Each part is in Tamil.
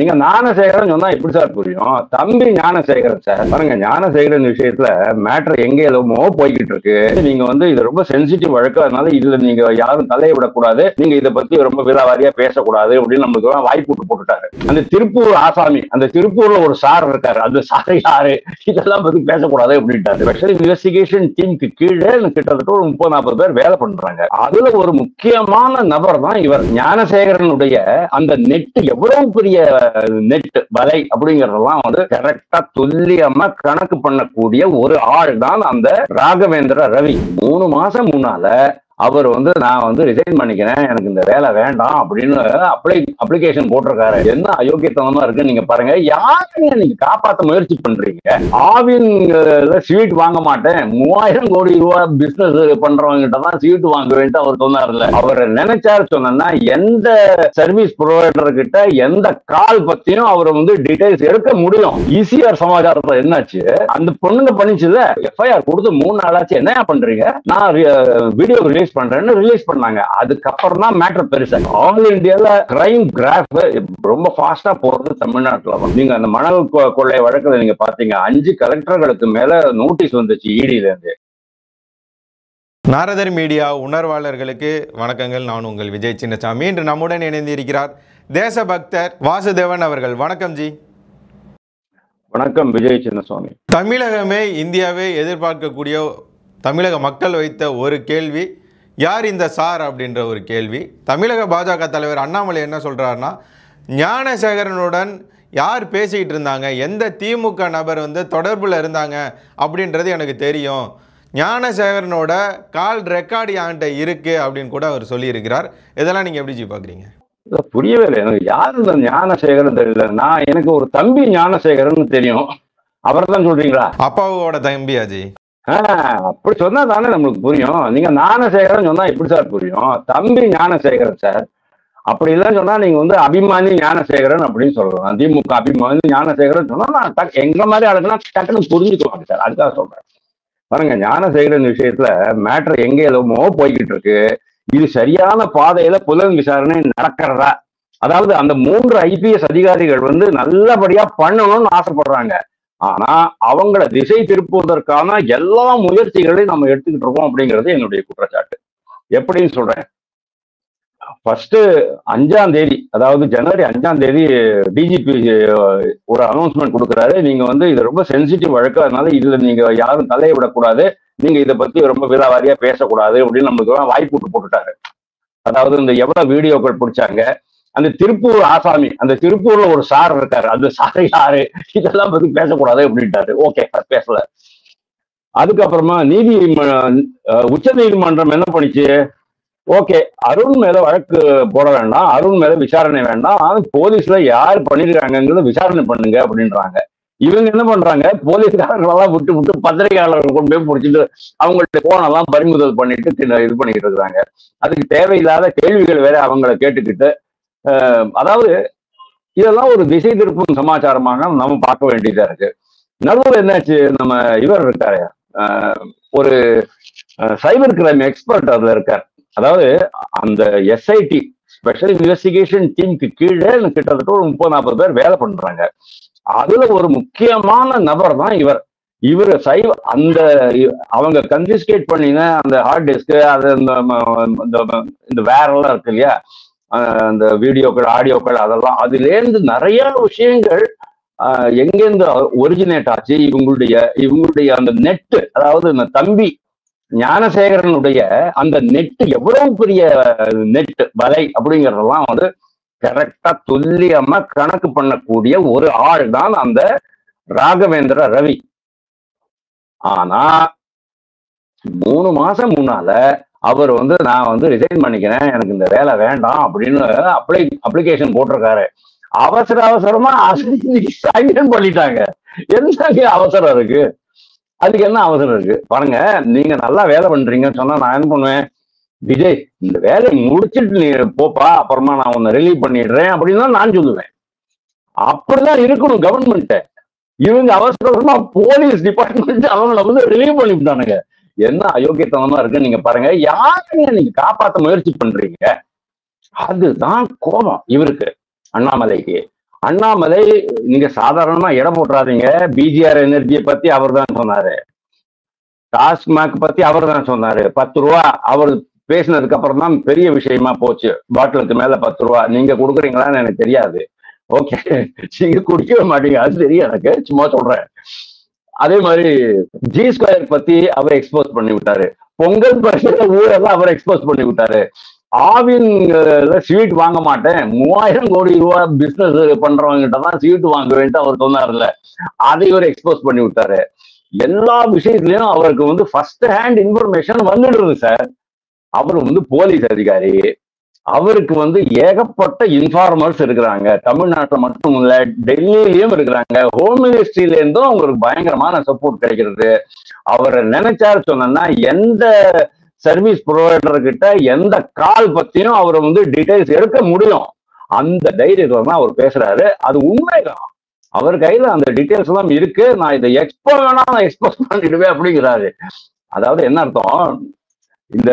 நீங்க ஞானசேகரன் சொன்னா எப்படி சார் புரியும்? தம்பி ஞானசேகரன் சார். பாருங்க, ஞானசேகரன் விஷயத்துல மேட்டர் எங்க எதுமோ போய்கிட்டு இருக்கு. நீங்க இது ரொம்ப சென்சிட்டிவ் வழக்கு, அதனால இதுல நீங்க யாரும் தலையை விடக்கூடாது, நீங்க இதை பத்தி ரொம்ப விலாவாரியா பேசக்கூடாது அப்படின்னு நம்மளுக்கு வாய்ப்பு போட்டுட்டாரு. அந்த திருப்பூர் ஆசாமி, அந்த திருப்பூர்ல ஒரு சார் இருக்காரு, அந்த சார் யாரு, இதெல்லாம் பத்தி பேசக்கூடாது அப்படின்ட்டாரு. ஸ்பெஷல் இன்வெஸ்டிகேஷன் டீமுக்கு கீழே கிட்டத்தட்ட ஒரு 30-40 பேர் வேலை பண்றாங்க. அதுல ஒரு முக்கியமான நபர் தான் இவர். ஞானசேகரனுடைய அந்த நெட் எவ்வளவு பெரிய நெட் வலை அப்படிங்கறதெல்லாம் கரெக்டா துல்லியமா கணக்கு பண்ணக்கூடிய ஒரு ஆள் தான் அந்த ராகவேந்திர ரவி. 3 மாசம் முன்னால அவர் நான் ரிசைன் பண்ணிக்கிறேன், எனக்கு இந்த வேலை வேண்டாம் அப்படின்னு அப்ளிகேஷன் போட்டிருக்காரு. என்ன அயோக்கியத்தனமா இருக்கு நீங்க பாருங்க. யாருங்க நீங்க காப்பாற்ற முயற்சி பண்றீங்க? ஆவின் ஸ்வீட் வாங்க மாட்டேன், 3000 கோடி ரூபாய் பிசினஸ் பண்றவங்க கிட்ட தான் ஸ்வீட் வாங்க வேண்டிய அவர் சொன்னார்ல. அவர் நினைச்சாரு சொன்னா எந்த சர்வீஸ் ப்ரொவைடர் கிட்ட எந்த கால் பத்தியும் அவர் டீடைல்ஸ் எடுக்க முடியும். ஈசிஆர் சமாச்சாரத்துல என்னாச்சு, அந்த பொண்ணுங்க பண்ணிச்சுல, எஃப்ஐஆர் கொடுத்து 3 நாளாச்சு, என்ன பண்றீங்க, நான் வீடியோ ரிலீஸ் பண்றேன்னு ரிலீஸ் பண்ணாங்க. அதுக்கப்புறம் தான் மேட்டர் பெருசா. ஆல் இந்தியால கிரைம் கிராஃப் ரொம்ப ஃபாஸ்டா போறது தமிழ்நாட்டுல. நீங்க அந்த மணல் கொள்ளை வழக்குல நீங்க பாத்தீங்க, 5 கலெக்டர்களுக்கு மேல நோட்டீஸ் வந்துச்சு ஈடில இருந்து. நாரதர் மீடியா உணர்வாளர்களுக்கு வணக்கங்கள். நான் உங்கள் விஜய் சின்னசாமி. இன்று நம்முடன் இணைந்து இருக்கிறார் தேசபக்தர் வாசுதேவன் அவர்கள். வணக்கம் ஜி. வணக்கம் விஜய் சின்னசாமி. தமிழகமே இந்தியாவே எதிர்பார்க்கக்கூடிய தமிழக மக்கள் வைத்த ஒரு கேள்வி, யார் இந்த சார் அப்படின்ற ஒரு கேள்வி. தமிழக பாஜக தலைவர் அண்ணாமலை என்ன சொல்றாருன்னா, ஞானசேகரனுடன் யார் பேசிக்கிட்டு இருந்தாங்க, எந்த திமுக நபர் தொடர்பில் இருந்தாங்க அப்படின்றது எனக்கு தெரியும், ஞானசேகரனோட கால் ரெக்கார்டு என்கிட்ட இருக்கு அப்படின்னு கூட அவர் சொல்லியிருக்கிறார். இதெல்லாம் நீங்க எப்படி ஜி பாக்குறீங்க? புரியவே இல்லை எனக்கு. யார் இந்த ஞானசேகரன் தெரியல. நான் எனக்கு ஒரு தம்பி ஞானசேகரன் தெரியும். அவர் தான் சொல்றீங்களா? அப்பாவோட தம்பியா ஜி? அப்படி சொன்னா தானே நம்மளுக்கு புரியும். நீங்க ஞானசேகரன் சொன்னா எப்படி சார் புரியும்? தம்பி ஞானசேகரன் சார். அப்படி இல்லைன்னு சொன்னா நீங்க அபிமானி ஞானசேகரன் அப்படின்னு சொல்லலாம். திமுக அபிமானி ஞானசேகரன் சொன்னா நான் எங்க மாதிரி ஆளுக்குன்னா டக்குன்னு புரிஞ்சுக்குவாங்க சார். அதுக்காக சொல்றேன். பாருங்க, ஞானசேகரன் விஷயத்துல மேட்டர் எங்க எதுமோ போய்கிட்டு இருக்கு. இது சரியான பாதையில புலன் விசாரணை நடக்கிறதா? அதாவது அந்த 3 ஐபிஎஸ் அதிகாரிகள் நல்லபடியா பண்ணணும்னு ஆசைப்படுறாங்க. ஆனா அவங்கள திசை திருப்புவதற்கான எல்லா முயற்சிகளையும் நம்ம எடுத்துக்கிட்டு இருக்கோம் அப்படிங்கிறது என்னுடைய குற்றச்சாட்டு. எப்படின்னு சொல்றேன். ஃபர்ஸ்ட் 5ஆம் தேதி, அதாவது ஜனவரி 5ஆம் தேதி டிஜிபி ஒரு அனௌன்ஸ்மெண்ட் கொடுக்குறாரு. நீங்க இது ரொம்ப சென்சிட்டிவ் வழக்கு, அதனால இதுல நீங்க யாரும் தலையை விடக்கூடாது, நீங்க இதை பத்தி ரொம்ப விலாவாரியா பேசக்கூடாது அப்படின்னு நம்மளுக்கு வாய்ப்பு போட்டுட்டாரு. அதாவது இந்த எவ்வளவு வீடியோக்கள் பிடிச்சாங்க, அந்த திருப்பூர் ஆசாமி, அந்த திருப்பூர்ல ஒரு சார் இருக்காரு, அந்த சார் யாரு, இதெல்லாம் பத்தி பேசக்கூடாது அப்படின்ட்டாரு. ஓகே, பேசல. அதுக்கப்புறமா உச்ச நீதிமன்றம் என்ன பண்ணிச்சு, ஓகே அருண் மேல வழக்கு போட வேண்டாம், அருண் மேல விசாரணை வேண்டாம், போலீஸ்ல யார் பண்ணிருக்காங்கிறத விசாரணை பண்ணுங்க அப்படின்றாங்க. இவங்க என்ன பண்றாங்க, போலீஸ்காரங்களெல்லாம் விட்டு பத்திரிகையாளர்கள் கொண்டு போய் பிடிச்சிட்டு அவங்கள்ட்ட போனெல்லாம் பறிமுதல் பண்ணிட்டு இது பண்ணிட்டு இருக்காங்க. அதுக்கு தேவையில்லாத கேள்விகள் வேற அவங்களை கேட்டுக்கிட்டு, அதாவது இதெல்லாம் ஒரு திசை திருப்பும் சமாச்சாரமாக நம்ம பார்க்க வேண்டியதா இருக்கு. நடுவில் என்னாச்சு, நம்ம இவர் இருக்காரு, ஒரு சைபர் கிரைம் எக்ஸ்பர்ட் அதுல இருக்கார். அதாவது அந்த எஸ்ஐடி ஸ்பெஷல் இன்வெஸ்டிகேஷன் டீமுக்கு கீழே கிட்டத்தட்ட ஒரு 30-40 பேர் வேலை பண்றாங்க. அதுல ஒரு முக்கியமான நபர் தான் இவர். அந்த அவங்க கன்ஃபிஸ்கேட் பண்ணின அந்த ஹார்ட் டிஸ்க், அது இந்த வேற எல்லாம் இருக்கு இல்லையா, அந்த வீடியோக்கள் ஆடியோக்கள், அதெல்லாம் அதுலேருந்து நிறைய விஷயங்கள் எங்கேருந்து ஒரிஜினேட் ஆச்சு, இவங்களுடைய அந்த நெட், அதாவது இந்த தம்பி ஞானசேகரனுடைய அந்த நெட் எவ்வளவு பெரிய நெட் வலை அப்படிங்கறதெல்லாம் கரெக்டா துல்லியமா கணக்கு பண்ணக்கூடிய ஒரு ஆள் தான் அந்த ராகவேந்திர ரவி. ஆனா 3 மாசம் முன்னால அவர் நான் ரிசைன் பண்ணிக்கிறேன், எனக்கு இந்த வேலை வேண்டாம் அப்படின்னு அப்ளிகேஷன் போட்டிருக்காரு. அவசரமா சைன் பண்ணிட்டாங்க. என்ன அவசரம் இருக்கு? அதுக்கு என்ன அவசரம் இருக்கு? பாருங்க, நீங்க நல்லா வேலை பண்றீங்கன்னு சொன்னா நான் என்ன பண்ணுவேன், விஜய் இந்த வேலையை முடிச்சுட்டு நீ போப்பா, அப்புறமா நான் உன்னை ரிலீவ் பண்ணிடுறேன் அப்படின்னு தான் நான் சொல்லுவேன். அப்படிதான் இருக்கணும் கவர்மெண்ட். இவங்க அவசரமா போலீஸ் டிபார்ட்மெண்ட் அவங்கள ரிலீவ் பண்ணிவிட்டானுங்க. என்ன அயோக்கியத்தனமா இருக்கு நீங்க பாருங்க. யாருங்க நீங்க காப்பாற்ற முயற்சி பண்றீங்க? அதுதான் கோபம் இவருக்கு, அண்ணாமலைக்கு. அண்ணாமலை நீங்க சாதாரணமா இடம் போட்டுறாதீங்க. பிஜிஆர் எனர்ஜியை பத்தி அவர் தான் சொன்னாரு, டாஸ்மாக் பத்தி அவர் தான் சொன்னாரு. 10 ரூபா அவர் பேசினதுக்கு அப்புறம் தான் பெரிய விஷயமா போச்சு. பாட்டிலுக்கு மேல 10 ரூபா நீங்க கொடுக்குறீங்களான்னு எனக்கு தெரியாது. ஓகே, நீங்க குடிக்கவே மாட்டீங்க, அது தெரியும் எனக்கு, சும்மா சொல்றேன். அதே மாதிரி ஜி ஸ்கொயர் பத்தி அவர் எக்ஸ்போஸ் பண்ணி விட்டாரு. பொங்கல் பரிசுல ஊரெல்லாம் அவர் எக்ஸ்போஸ் பண்ணி விட்டாரு. ஆவின் ஸ்வீட் வாங்க மாட்டேன், 3000 கோடி ரூபாய் பிசினஸ் பண்றவங்க கிட்ட தான் ஸ்வீட் வாங்குவேன்ட்டு அவர் சொன்னார்ல, அதை இவர் எக்ஸ்போஸ் பண்ணி விட்டாரு. எல்லா விஷயத்திலயும் அவருக்கு வந்து ஃபர்ஸ்ட் ஹேண்ட் இன்ஃபர்மேஷன் வந்துடுது சார். அவர் வந்து போலீஸ் அதிகாரி, அவருக்கு வந்து ஏகப்பட்ட இன்ஃபார்மர்ஸ் இருக்கிறாங்க. தமிழ்நாட்டில் மட்டும் இல்ல, டெல்லியிலயும் இருக்கிறாங்க. ஹோம் மினிஸ்ட்ரியில இருந்தும் அவங்களுக்கு பயங்கரமான சப்போர்ட் கிடைக்கிறது. அவர் நினைச்சாரு சொன்னா எந்த சர்வீஸ் ப்ரொவைடர் கிட்ட எந்த கால் பத்தியும் அவர் வந்து டீடைல்ஸ் எடுக்க முடியும். அந்த தைரியத்துல தான் அவர் பேசுறாரு. அது உண்மைதான், அவர் கையில அந்த டீடைல்ஸ் எல்லாம் இருக்கு. நான் இதை நான் எக்ஸ்போஸ் பண்ணிடுவேன் அப்படிங்கிறாரு. அதாவது என்ன அர்த்தம், இந்த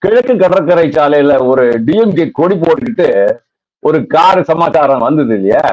கிழக்கு கடற்கரை சாலையில ஒரு டிஎம்கே கொடி போட்டுக்கிட்டு ஒரு கார் சமாச்சாரம் வந்தது இல்லையா,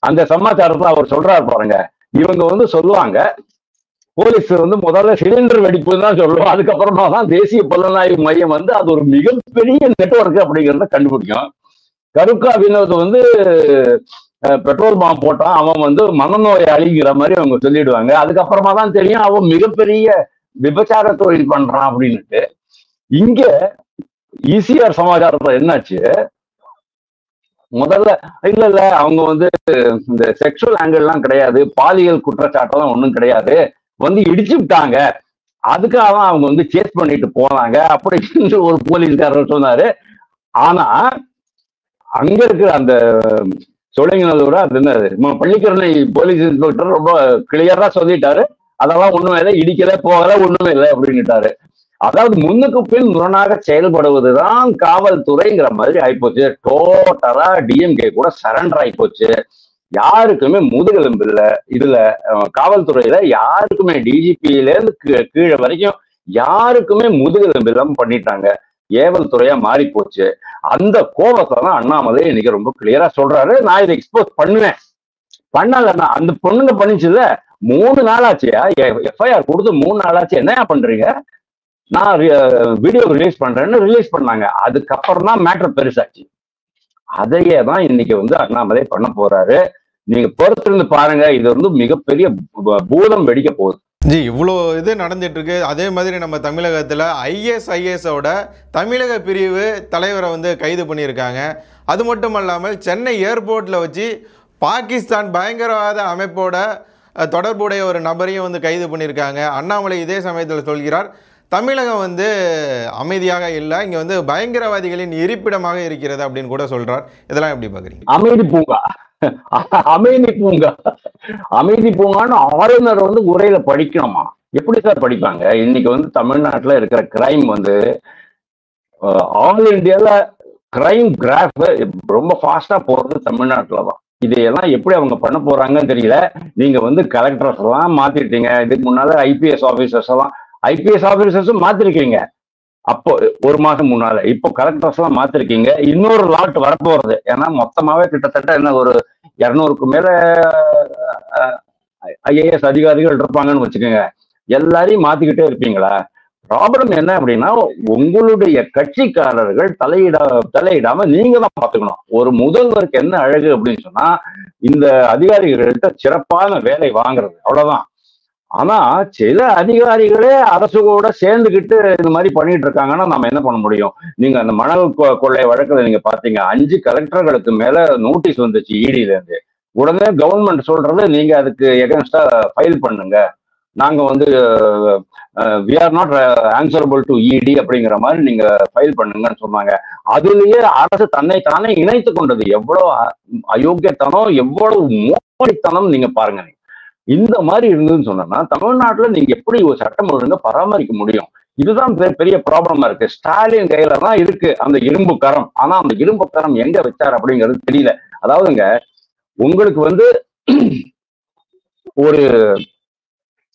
அந்த சமாச்சாரத்தை அவர் சொல்றாரு பாருங்க. இவங்க வந்து சொல்லுவாங்க, போலீஸ் வந்து முதல்ல சிலிண்டர் வெடிப்பு தான் சொல்லுவோம், அதுக்கப்புறமா தான் தேசிய புலனாய்வு மையம் வந்து அது ஒரு மிகப்பெரிய நெட்வொர்க் அப்படிங்கிறத கண்டுபிடிக்கும். கருக்கா வினோத் வந்து பெட்ரோல் பாம்பு போட்டான், அவன் வந்து மனநோயாளிங்கிற மாதிரி அவங்க சொல்லிடுவாங்க. அதுக்கப்புறமா தான் தெரியும் அவன் மிகப்பெரிய விபச்சார தொழில் பண்றான் அப்படின்னுட்டு. இங்க ஈசிஆர் சமாச்சாரத்துல என்னாச்சு, முதல்ல இல்ல அவங்க வந்து இந்த செக்ஷுவல் ஆங்கிள் எல்லாம் கிடையாது, பாலியல் குற்றச்சாட்டெல்லாம் ஒண்ணும் கிடையாது, வந்து இடிச்சு விட்டாங்க, அதுக்காக அவங்க வந்து சேஸ் பண்ணிட்டு போனாங்க அப்படின்னு ஒரு போலீஸ்காரர் சொன்னாரு. ஆனா அங்க இருக்கிற அந்த சோழங்கநல்லூர் அது என்ன பள்ளிக்கரணை போலீஸ் இன்ஸ்பெக்டர் ரொம்ப கிளியரா சொல்லிட்டாரு, அதெல்லாம் ஒண்ணுமே இல்லை, இடிக்கல போகல ஒண்ணுமே இல்லை அப்படின்னுட்டாரு. அதாவது முன்னுக்கு பின் முரணாக செயல்படுவதுதான் காவல்துறைங்கிற மாதிரி ஆயிப்போச்சு. டோட்டலா டிஎம்கே கூட சரண்டர் ஆயிப்போச்சு. யாருக்குமே முதுகெலும்பு இல்லை இதுல. காவல்துறையில யாருக்குமே டிஜிபியில இருந்து கீழே வரைக்கும் யாருக்குமே முதுகெலும்பு இல்லாம பண்ணிட்டாங்க. ஏவல் துறையா மாறி போச்சு. அந்த கோபத்தை தான் அண்ணாமலை இன்னைக்கு ரொம்ப கிளியரா சொல்றாரு, நான் இதை எக்ஸ்போஸ் பண்ணுவேன். பண்ணலன்னா அந்த பொண்ணுங்க பண்ணிச்சுல, 3 நாள் ஆச்சியா எஃப்ஐஆர் கொடுத்து 3 நாள் ஆச்சு, என்ன பண்றீங்க, நான் வீடியோ ரிலீஸ் பண்றேன்னு ரிலீஸ் பண்ணாங்க. அதுக்கப்புறம் தான் மேட்டர் பெருசாச்சு. அதையே தான் இன்னைக்கு வந்து அண்ணாமலை பண்ண போறாரு. நீங்க பொறுத்திருந்து பாருங்க, இது வந்து மிகப்பெரிய பூதம் வெடிக்க போகுது. ஜி, இவ்வளோ இது நடந்துட்டு இருக்கு. அதே மாதிரி நம்ம தமிழகத்தில் ஐஎஸ்ஐஎஸோட தமிழக பிரிவு தலைவரை வந்து கைது பண்ணியிருக்காங்க. அது மட்டும் இல்லாமல் சென்னை ஏர்போர்ட்டில் வச்சு பாகிஸ்தான் பயங்கரவாத அமைப்போட தொடர்புடைய ஒரு நபரையும் வந்து கைது பண்ணியிருக்காங்க. அண்ணாமலை இதே சமயத்தில் சொல்கிறார், தமிழகம் வந்து அமைதியாக இல்லை, இங்கே வந்து பயங்கரவாதிகளின் இருப்பிடமாக இருக்கிறது அப்படின்னு கூட சொல்றார். இதெல்லாம் எப்படி பார்க்குறீங்க? அமைதி பூங்கா, அமைதி பூங்கா, அமைதி பூங்கான்னு ஆளுநர் வந்து உரையில படிக்கணுமா? எப்படி சார் படிப்பாங்க? இன்னைக்கு வந்து தமிழ்நாட்டில் இருக்கிற கிரைம் வந்து ஆல் இண்டியால கிரைம் கிராஃப் ரொம்ப ஃபாஸ்டா போறது தமிழ்நாட்டில் தான். இதையெல்லாம் எப்படி அவங்க பண்ண போறாங்கன்னு தெரியல. நீங்க வந்து கலெக்டர்ஸ் எல்லாம் மாத்திட்டீங்க, இதுக்கு முன்னால ஐபிஎஸ் ஆபீசர்ஸும் மாத்திருக்கீங்க. அப்போ 1 மாசம் முன்னால, இப்போ கலெக்டர்ஸ் எல்லாம் மாத்திருக்கீங்க. இன்னொரு லாட் வரப்போறது. ஏன்னா மொத்தமாவே கிட்டத்தட்ட என்ன ஒரு 200க்கு மேல ஐஏஎஸ் அதிகாரிகள் இருப்பாங்கன்னு வச்சுக்கோங்க. எல்லாரையும் மாத்திக்கிட்டே இருப்பீங்களா? ப்ராப்ளம் என்ன அப்படின்னா, உங்களுடைய கட்சிக்காரர்கள் தலையிடாம நீங்க தான் பாத்துக்கணும். ஒரு முதல்வருக்கு என்ன அழகு அப்படின்னு சொன்னா, இந்த அதிகாரிகள்கிட்ட சிறப்பான வேலை வாங்குறது, அவ்வளவுதான். ஆனா சில அதிகாரிகளே அரசு கூட சேர்ந்துக்கிட்டு இந்த மாதிரி பண்ணிட்டு இருக்காங்கன்னா நம்ம என்ன பண்ண முடியும்? நீங்க அந்த மணல் கொள்ளை வழக்குல நீங்க பாத்தீங்க, 5 கலெக்டர்களுக்கு மேல நோட்டீஸ் வந்துச்சு இடியில இருந்து. உடனே கவர்மெண்ட் சொல்றது, நீங்க அதுக்கு எகென்ஸ்டா ஃபைல் பண்ணுங்க, நாங்க வந்து we are not answerable to ED அப்படிங்கிற மாதிரி நீங்க ஃபைல் பண்ணுங்கன்னு சொன்னாங்க. அதுலயே அரசு தன்னை தானே இணைத்து கொண்டது. எவ்வளவு அயோக்கியத்தனம், எவ்வளவு மோடித்தனம் நீங்க பாருங்க. இந்த மாதிரி இருந்ததுன்னு சொன்னா தமிழ்நாட்டுல நீங்க எப்படி ஒரு சட்டம் ஒழுங்கை பராமரிக்க முடியும்? இதுதான் பெரிய ப்ராப்ளமா இருக்கு. ஸ்டாலின் கையில தான் இருக்கு அந்த இரும்பு கரம். ஆனா அந்த இரும்பு கரம் எங்க வச்சார் அப்படிங்கிறது தெரியல. அதாவதுங்க, உங்களுக்கு வந்து ஒரு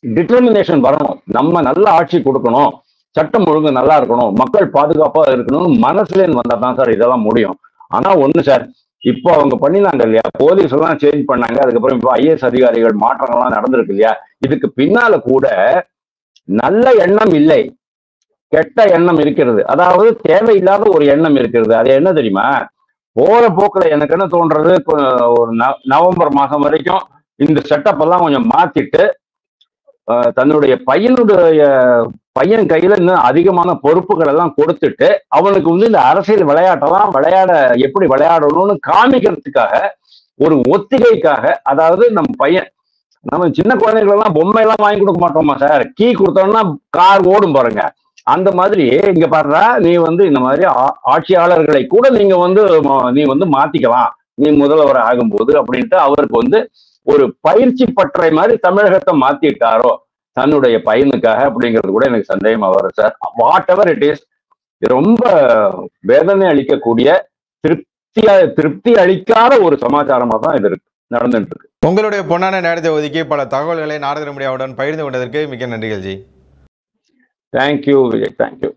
டிட்டர்மினேஷன் வரணும், நம்ம நல்ல ஆட்சி கொடுக்கணும், சட்டம் ஒழுங்கு நல்லா இருக்கணும், மக்கள் பாதுகாப்பா இருக்கணும்னு மனசுல வந்தா தான் சார் இதெல்லாம் முடியும். ஆனா ஒண்ணு சார், இப்போ அவங்க பண்ணினாங்க இல்லையா, போலீஸ் எல்லாம் சேஞ்ச் பண்ணாங்க, அதுக்கப்புறம் இப்போ ஐஏஎஸ் அதிகாரிகள் மாற்றங்கள்லாம் நடந்திருக்கு இல்லையா, இதுக்கு பின்னால கூட நல்ல எண்ணம் இல்லை, கெட்ட எண்ணம் இருக்கிறது. அதாவது தேவையில்லாத ஒரு எண்ணம் இருக்கிறது. அது என்ன தெரியுமா, போற போக்குல எனக்கு என்ன தோன்றது, ஒரு நவம்பர் மாசம் வரைக்கும் இந்த செட்டப் எல்லாம் கொஞ்சம் மாத்திட்டு தன்னுடைய பையன் கையில இன்னும் அதிகமான பொறுப்புகள் எல்லாம் கொடுத்துட்டு அவனுக்கு வந்து இந்த அரசியல் விளையாட்டெல்லாம் எப்படி விளையாடணும்னு காமிக்கிறதுக்காக, ஒரு ஒத்திகைக்காக, அதாவது நம்ம சின்ன குழந்தைகள் எல்லாம் பொம்மை எல்லாம் வாங்கி கொடுக்க மாட்டோமா சார், கீ கொடுத்தோம்னா கார் ஓடும் பாருங்க, அந்த மாதிரி இங்க பாடுறா நீ வந்து இந்த மாதிரி ஆட்சியாளர்களை கூட நீ வந்து மாத்திக்கலாம் நீ முதல்வர் ஆகும்போது அப்படின்ட்டு அவருக்கு வந்து ஒரு பயிற்சி பற்றை மாதிரி தமிழகத்தை மாத்திட்டாரோ தன்னுடைய பையனுக்காக அப்படிங்கிறது கூட எனக்கு சந்தேகமா வரும் sir. What ever it is, ரொம்ப வேதனை அளிக்கக்கூடிய, திருப்தி அளிக்காத ஒரு சமாச்சாரமா தான் இது நடந்துட்டு இருக்கு. உங்களுடைய பொன்னான நேரத்தை ஒதுக்கி பல தகவல்களை நாரத மீடியாவுடன் பகிர்ந்து கொண்டதற்கு மிக்க நன்றிகள் ஜி. Thank you Vijay, thank you.